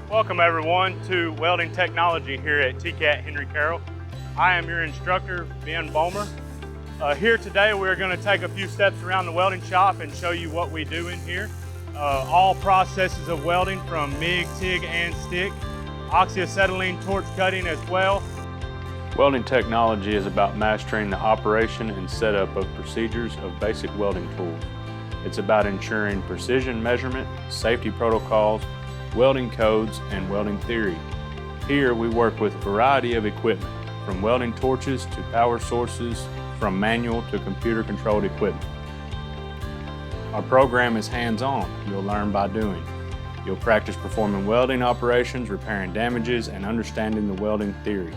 Welcome everyone to Welding Technology here at TCAT Henry Carroll. I am your instructor, Ben Bomer. Here today we're going to take a few steps around the welding shop and show you what we do in here. All processes of welding from MIG, TIG, and stick. Oxyacetylene torch cutting as well. Welding technology is about mastering the operation and setup of procedures of basic welding tools. It's about ensuring precision measurement, safety protocols, welding codes, and welding theory. Here we work with a variety of equipment, from welding torches to power sources, from manual to computer-controlled equipment. Our program is hands-on. You'll learn by doing. You'll practice performing welding operations, repairing damages, and understanding the welding theory.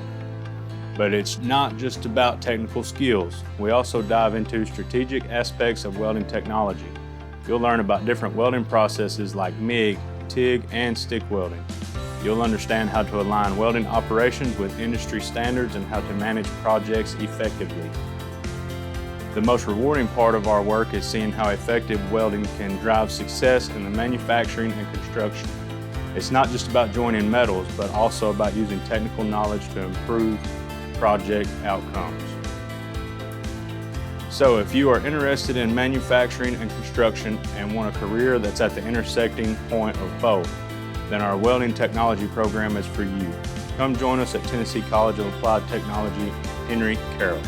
But it's not just about technical skills. We also dive into strategic aspects of welding technology. You'll learn about different welding processes like MIG, TIG, and stick welding. You'll understand how to align welding operations with industry standards and how to manage projects effectively. The most rewarding part of our work is seeing how effective welding can drive success in the manufacturing and construction. It's not just about joining metals, but also about using technical knowledge to improve project outcomes. So if you are interested in manufacturing and construction and want a career that's at the intersecting point of both, then our Welding Technology Program is for you. Come join us at Tennessee College of Applied Technology, Henry Carroll.